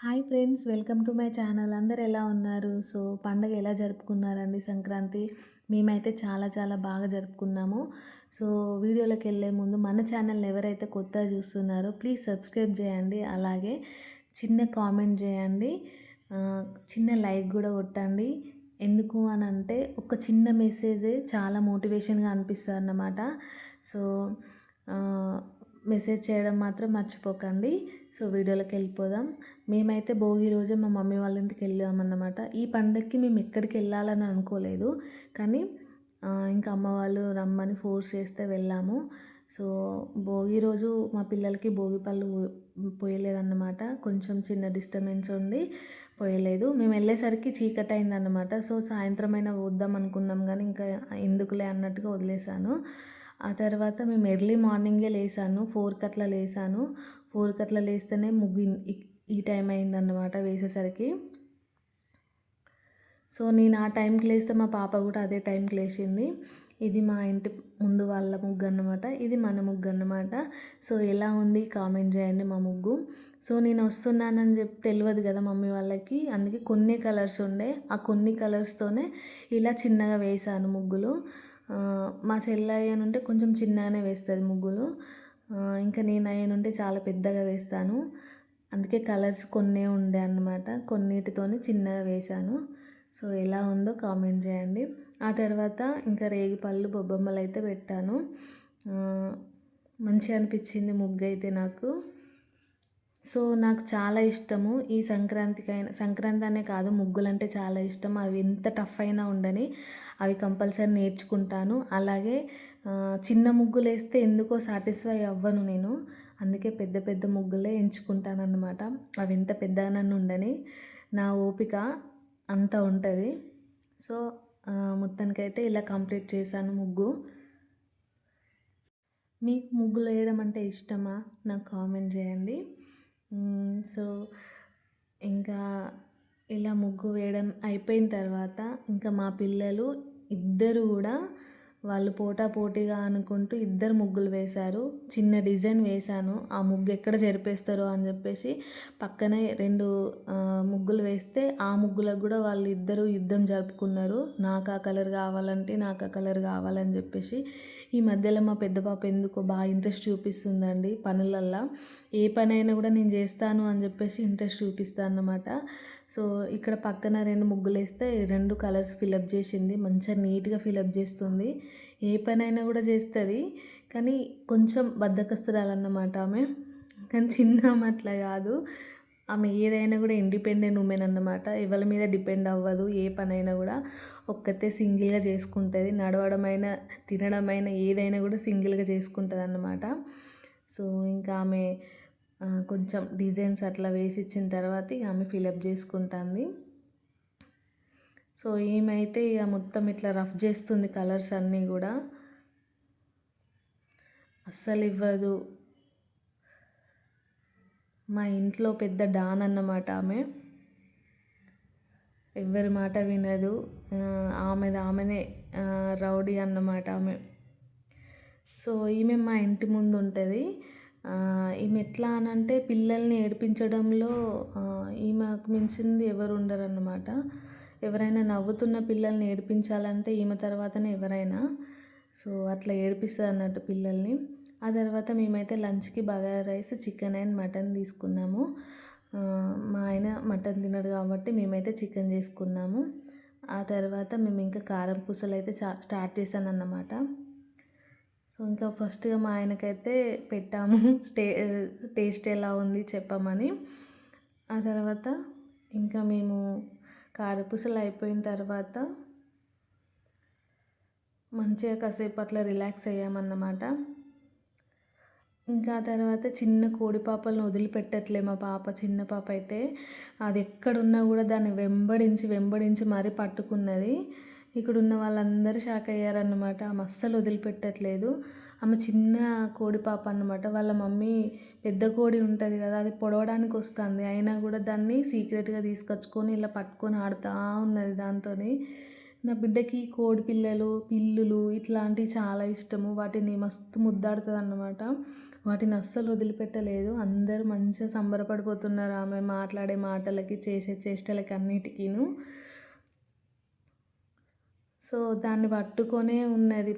Hi friends, welcome to my channel. అందరు ఎలా ఉన్నారు? సో పండగ ఎలా జరుపుకున్నారండి సంక్రాంతి? మేమైతే చాలా చాలా బాగా జరుపుకున్నాము. సో వీడియోలోకి వెళ్ళే ముందు మన ఛానల్ని ఎవరైతే కొత్తగా చూస్తున్నారో ప్లీజ్ సబ్స్క్రైబ్ చేయండి. అలాగే చిన్న కామెంట్ చేయండి, చిన్న లైక్ కూడా కొట్టండి. ఎందుకు అని అంటే ఒక చిన్న మెసేజే చాలా మోటివేషన్గా అనిపిస్తుంది అన్నమాట. సో మెసేజ్ చేయడం మాత్రం మర్చిపోకండి. సో వీడియోలోకి వెళ్ళిపోదాం. మేమైతే భోగి రోజే మా మమ్మీ వాళ్ళ ఇంటికి వెళ్ళామన్నమాట. ఈ పండగకి మేము ఎక్కడికి వెళ్ళాలని అనుకోలేదు, కానీ ఇంకా అమ్మ వాళ్ళు రమ్మని ఫోర్స్ చేస్తే వెళ్ళాము. సో భోగి రోజు మా పిల్లలకి భోగి పళ్ళు పోయలేదన్నమాట. కొంచెం చిన్న డిస్టర్బెన్స్ ఉండి పోయలేదు. మేము వెళ్ళేసరికి చీకటి అయిందన్నమాట. సో సాయంత్రం అయినా వద్దాం అనుకున్నాం, కానీ ఇంకా ఎందుకులే అన్నట్టుగా వదిలేసాను. ఆ తర్వాత మేము ఎర్లీ మార్నింగే లేసాను, 4కి అట్లా లేసాను. 4కి అట్లా లేస్తేనే ముగ్గు ఈ టైం అయిందన్నమాట వేసేసరికి. సో నేను ఆ టైంకి లేస్తే మా పాప కూడా అదే టైంకి లేచింది. ఇది మా ఇంటి ముందు వాళ్ళ ముగ్గు అన్నమాట, ఇది మన ముగ్గు అన్నమాట. సో ఎలా ఉంది కామెంట్ చేయండి మా ముగ్గు. సో నేను వస్తున్నానని చెప్పి తెలియదు కదా మమ్మీ వాళ్ళకి, అందుకే కొన్ని కలర్స్ ఉండే, ఆ కొన్ని కలర్స్తోనే ఇలా చిన్నగా వేసాను ముగ్గులు. మా చెల్లి అయ్యనుంటే కొంచెం చిన్నగానే వేస్తుంది ముగ్గులు, ఇంకా నేను అయ్యనుంటే చాలా పెద్దగా వేస్తాను. అందుకే కలర్స్ కొన్నే ఉండే అన్నమాట, కొన్నిటితోనే చిన్నగా వేశాను. సో ఎలా ఉందో కామెంట్ చేయండి. ఆ తర్వాత ఇంకా రేగిపళ్ళు బొబ్బమ్మలు అయితే పెట్టాను. మంచిగా అనిపించింది ముగ్గు అయితే నాకు. సో నాకు చాలా ఇష్టము ఈ సంక్రాంతి అనే కాదు, ముగ్గులంటే చాలా ఇష్టం. అవి ఎంత టఫ్ అయినా ఉండని అవి కంపల్సరీ నేర్చుకుంటాను. అలాగే చిన్న ముగ్గులు వేస్తే ఎందుకో సాటిస్ఫై అవ్వను నేను, అందుకే పెద్ద పెద్ద ముగ్గులే ఎంచుకుంటాను అన్నమాట. అవి ఎంత పెద్దగానన్ను ఉండని నా ఓపిక అంత ఉంటుంది. సో మొత్తానికైతే ఇలా కంప్లీట్ చేశాను ముగ్గు. మీకు ముగ్గులు వేయడం అంటే ఇష్టమా? నాకు కామెంట్ చేయండి. సో ఇంకా ఇలా ముగ్గు వేయడం అయిపోయిన తర్వాత ఇంకా మా పిల్లలు ఇద్దరు కూడా వాళ్ళు పోటాపోటీగా అనుకుంటూ ఇద్దరు ముగ్గులు వేశారు. చిన్న డిజైన్ వేశాను, ఆ ముగ్గు ఎక్కడ జరిపేస్తారో అని చెప్పేసి పక్కనే 2 ముగ్గులు వేస్తే ఆ ముగ్గులకు కూడా వాళ్ళు ఇద్దరు యుద్ధం జరుపుకున్నారు. నాకు ఆ కలర్ కావాలంటే నాకు ఆ కలర్ కావాలని చెప్పేసి. ఈ మధ్యలో మా పెద్ద పాప ఎందుకో బాగా ఇంట్రెస్ట్ చూపిస్తుందండి పనులల్లో. ఏ పని అయినా కూడా నేను చేస్తాను అని చెప్పేసి ఇంట్రెస్ట్ చూపిస్తాను అన్నమాట. సో ఇక్కడ పక్కన 2 ముగ్గులు వేస్తే 2 కలర్స్ ఫిలప్ చేసింది, మంచిగా నీట్గా ఫిలప్ చేస్తుంది. ఏ పని అయినా కూడా చేస్తుంది, కానీ కొంచెం బద్ధకస్తురాలన్నమాట ఆమె. కానీ చిన్న ఆమె అట్లా కాదు, ఆమె ఏదైనా కూడా ఇండిపెండెంట్ ఉమెన్ అన్నమాట. ఎవరి మీద డిపెండ్ అవ్వదు. ఏ పనైనా కూడా ఒక్కతే సింగిల్గా చేసుకుంటుంది. నడవడమైనా తినడమైనా ఏదైనా కూడా సింగిల్గా చేసుకుంటుంది అన్నమాట. సో ఇంకా ఆమె కొంచెం డిజైన్స్ అట్లా వేసి ఇచ్చిన తర్వాత ఇక ఆమె ఫిలప్ చేసుకుంటుంది. సో ఏమైతే ఇక మొత్తం ఇట్లా రఫ్ చేస్తుంది కలర్స్ అన్నీ కూడా, అస్సలు ఇవ్వదు. మా ఇంట్లో పెద్ద డాన్ అన్నమాట ఆమె, ఎవరి మాట వినదు. ఆమెనే రౌడీ అన్నమాట ఆమె. సో ఈమె మా ఇంటి ముందు ఉంటుంది. ఈమె ఎట్లా అని అంటే పిల్లల్ని ఏడిపించడంలో ఈమెకు మించింది ఎవరు ఉండరన్నమాట. ఎవరైనా నవ్వుతున్న పిల్లల్ని ఏడిపించాలంటే ఈమె తర్వాతనే ఎవరైనా. సో అట్లా ఏడిపిస్తుంది అన్నట్టు పిల్లల్ని. ఆ తర్వాత మేమైతే లంచ్కి bagara rice, chicken and mutton తీసుకున్నాము. మా ఆయన మటన్ తినడు కాబట్టి మేమైతే చికెన్ చేసుకున్నాము. ఆ తర్వాత మేము ఇంకా కారం పూసలు అయితే స్టార్ట్ చేశాను అన్నమాట. సో ఇంకా ఫస్ట్గా మా ఆయనకైతే పెట్టాము టేస్ట్ ఎలా ఉంది చెప్పమని. ఆ తర్వాత ఇంకా మేము కారపూసలు అయిపోయిన తర్వాత మంచిగా కాసేపు అట్లా రిలాక్స్ అయ్యామన్నమాట. ఇంకా ఆ తర్వాత చిన్న కోడి పాపలను వదిలిపెట్టట్లే మా పాప, చిన్న పాప అయితే అది ఎక్కడున్నా కూడా దాన్ని వెంబడించి మరీ పట్టుకున్నది. ఇక్కడ ఉన్న వాళ్ళందరూ షాక్ అయ్యారన్నమాట. ఆమె అస్సలు వదిలిపెట్టట్లేదు. ఆమె చిన్న కోడి పాప అన్నమాట. వాళ్ళ మమ్మీ పెద్ద కోడి ఉంటుంది కదా, అది పొడవడానికి వస్తుంది, అయినా కూడా దాన్ని సీక్రెట్గా తీసుకొచ్చుకొని ఇలా పట్టుకొని ఆడుతూ ఉన్నది దాంతో. నా బిడ్డకి కోడి పిల్లలు, పిల్లులు ఇట్లాంటివి చాలా ఇష్టము. వాటిని మస్తు ముద్దాడుతుంది అన్నమాట. వాటిని అస్సలు వదిలిపెట్టలేదు. అందరూ మంచిగా సంబరపడిపోతున్నారు ఆమె మాట్లాడే మాటలకి, చేసే చేష్టలకి అన్నిటికీను. సో, దాన్ని పట్టుకొనే ఉన్నది.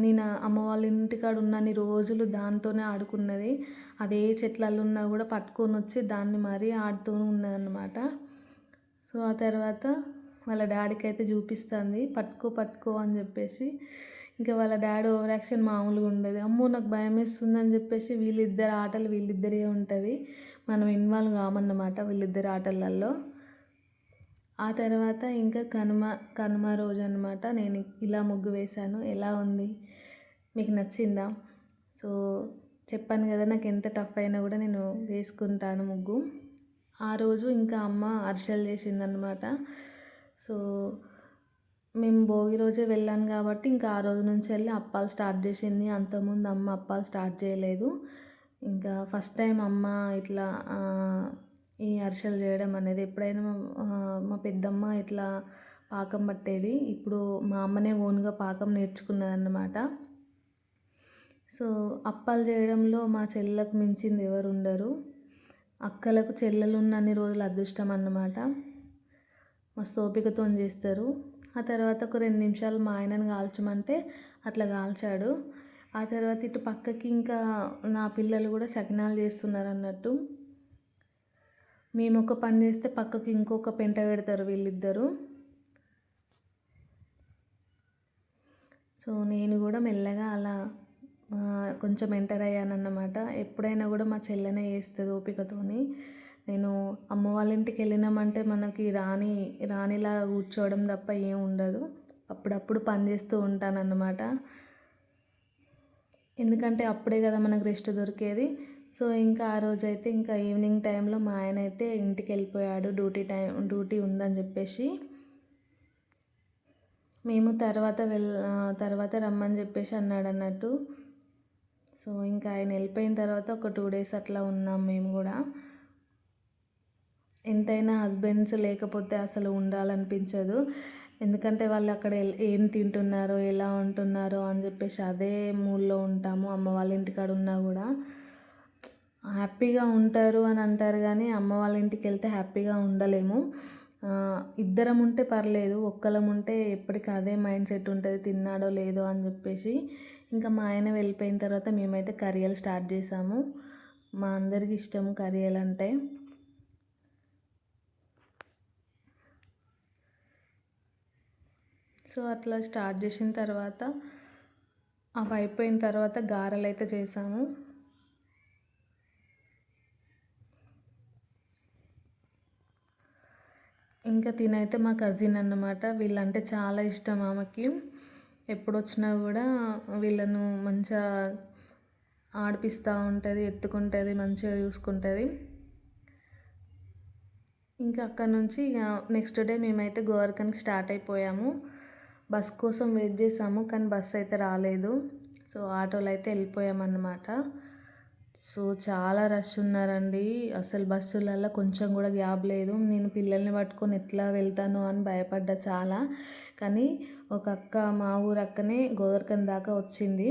నేను అమ్మ వాళ్ళ ఇంటికాడ ఉన్నన్ని రోజులు దాంతోనే ఆడుకున్నది. అదే చెట్లల్లో ఉన్నా కూడా పట్టుకొనొచ్చి దాన్ని మరీ ఆడుతూ ఉన్నదన్నమాట. సో, ఆ తర్వాత వాళ్ళ డాడీకి అయితే చూపిస్తుంది, పట్టుకో పట్టుకో అని చెప్పేసి. ఇంకా వాళ్ళ డాడీ ఓవర్ యాక్షన్ మామూలుగా ఉండదు. అమ్మో నాకు భయం వేస్తుందని చెప్పేసి వీళ్ళిద్దరి ఆటలు వీళ్ళిద్దరే ఉంటుంది. మనం ఇన్వాల్వ్ కామన్నమాట వీళ్ళిద్దరి ఆటలల్లో. ఆ తర్వాత ఇంకా కనుమ రోజు అనమాట నేను ఇలా ముగ్గు వేశాను. ఎలా ఉంది, మీకు నచ్చిందా? సో చెప్పాను కదా, నాకు ఎంత టఫ్ అయినా కూడా నేను వేసుకుంటాను ముగ్గు. ఆ రోజు ఇంకా అమ్మ అరిసెలు చేసిందనమాట. సో మేము భోగి రోజే వెళ్ళాను కాబట్టి ఇంకా ఆ రోజు నుంచి వెళ్ళి అప్పాలు స్టార్ట్ చేసింది. అంతకుముందు అమ్మ అప్పాలు స్టార్ట్ చేయలేదు. ఇంకా ఫస్ట్ టైం అమ్మ ఇట్లా ఈ అరిసెలు చేయడం అనేది. ఎప్పుడైనా మా పెద్దమ్మ ఇట్లా పాకం పట్టేది. ఇప్పుడు మా అమ్మనే ఓన్గా పాకం నేర్చుకున్నదన్నమాట. సో అప్పాలు చేయడంలో మా చెల్లెలకు మించింది ఎవరు ఉండరు. అక్కలకు చెల్లెలు ఉన్నన్ని రోజులు అదృష్టం అన్నమాట. మస్తు ఓపికతో చేస్తారు. ఆ తర్వాత ఒక 2 నిమిషాలు మా ఆయనని కాల్చమంటే అట్లా కాల్చాడు. ఆ తర్వాత ఇటు పక్కకి ఇంకా నా పిల్లలు కూడా సకినాలు చేస్తున్నారు అన్నట్టు. మేము ఒక పని చేస్తే పక్కకి ఇంకొక పెంట పెడతారు వీళ్ళిద్దరూ. సో నేను కూడా మెల్లగా అలా కొంచెం ఎంటర్ అయ్యానన్నమాట. ఎప్పుడైనా కూడా మా చెల్లెనే చేస్తుంది ఓపికతోని. నేను అమ్మ వాళ్ళ ఇంటికి వెళ్ళినామంటే మనకి రాణిలాగా కూర్చోవడం తప్ప ఏం ఉండదు. అప్పుడప్పుడు పని చేస్తూ ఉంటానన్నమాట. ఎందుకంటే అప్పుడే కదా మనకు రెస్ట్ దొరికేది. సో ఇంకా ఆ రోజైతే ఇంకా ఈవినింగ్ టైంలో మా ఆయన అయితే ఇంటికి వెళ్ళిపోయాడు, డ్యూటీ ఉందని చెప్పేసి. మేము తర్వాత రమ్మని చెప్పేసి అన్నాడు అన్నట్టు. సో ఇంకా ఆయన వెళ్ళిపోయిన తర్వాత ఒక 2 డేస్ అట్లా ఉన్నాం మేము కూడా. ఎంతైనా హస్బెండ్స్ లేకపోతే అసలు ఉండాలనిపించదు. ఎందుకంటే వాళ్ళు అక్కడ ఏం తింటున్నారో, ఎలా ఉంటున్నారో అని చెప్పేసి అదే మూడ్లో ఉంటాము. అమ్మ వాళ్ళ ఇంటికాడ ఉన్నా కూడా హ్యాపీగా ఉంటారు అని అంటారు కానీ అమ్మ వాళ్ళ ఇంటికి వెళ్తే హ్యాపీగా ఉండలేము. ఇద్దరం ఉంటే పర్లేదు, ఒక్కలం ఉంటే ఎప్పటికీ అదే మైండ్ సెట్ ఉంటుంది, తిన్నాడో లేదో అని చెప్పేసి. ఇంకా మా ఆయన వెళ్ళిపోయిన తర్వాత మేమైతే కర్రీలు స్టార్ట్ చేసాము. మా అందరికి ఇష్టం కర్రీలు అంటే. సో అట్లా స్టార్ట్ చేసిన తర్వాత అవి అయిపోయిన తర్వాత గారెలు అయితే చేసాము. ఇంకా తినైతే మా కజిన్ అన్నమాట. వీళ్ళంటే చాలా ఇష్టం ఆమెకి. ఎప్పుడు వచ్చినా కూడా వీళ్ళను మంచిగా ఆడిపిస్తూ ఉంటుంది, ఎత్తుకుంటుంది, మంచిగా చూసుకుంటుంది. ఇంకా అక్కడ నుంచి ఇక నెక్స్ట్ డే మేమైతే గోవర్ధన్కి స్టార్ట్ అయిపోయాము. బస్ కోసం వెయిట్ చేసాము కానీ బస్ అయితే రాలేదు. సో ఆటోలో అయితే వెళ్ళిపోయామన్నమాట. సో చాలా రష్ ఉన్నారండి. అసలు బస్సులలో కొంచెం కూడా గ్యాప్ లేదు. నేను పిల్లల్ని పట్టుకొని ఎట్లా వెళ్తాను అని భయపడ్డా చాలా. కానీ ఒక అక్క, మా ఊరు అక్కనే గోవర్ధన్ దాకా వచ్చింది.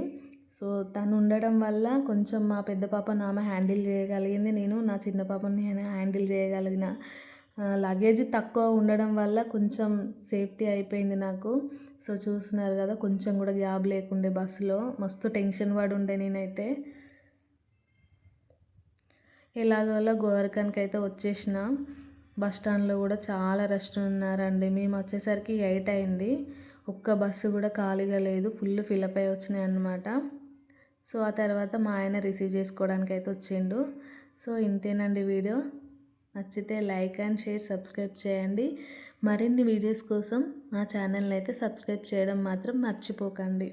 సో తను ఉండడం వల్ల కొంచెం మా పెద్ద పాపను ఆమె హ్యాండిల్ చేయగలిగింది. నేను నా చిన్న పాపని హ్యాండిల్ చేయగలిగిన. లగేజ్ తక్కువ ఉండడం వల్ల కొంచెం సేఫ్టీ అయిపోయింది నాకు. సో చూస్తున్నారు కదా, కొంచెం కూడా గ్యాప్ లేకుండే బస్సులో. మస్తు టెన్షన్ పడి ఉండే నేనైతే. ఎలాగోలా గోవర్ధన్కి అయితే వచ్చేసిన. బస్ స్టాండ్లో కూడా చాలా రష్ ఉన్నారండి. మేము వచ్చేసరికి 8 అయింది. ఒక్క బస్సు కూడా ఖాళీగా లేదు, ఫుల్ ఫిలప్ అయి వచ్చినాయి అన్నమాట. సో ఆ తర్వాత మా ఆయన రిసీవ్ చేసుకోవడానికి అయితే వచ్చిండు. సో ఇంతేనండి వీడియో. నచ్చితే లైక్ అండ్ షేర్, సబ్స్క్రైబ్ చేయండి. మరిన్ని వీడియోస్ కోసం నా ఛానల్ని అయితే సబ్స్క్రైబ్ చేయడం మాత్రం మర్చిపోకండి.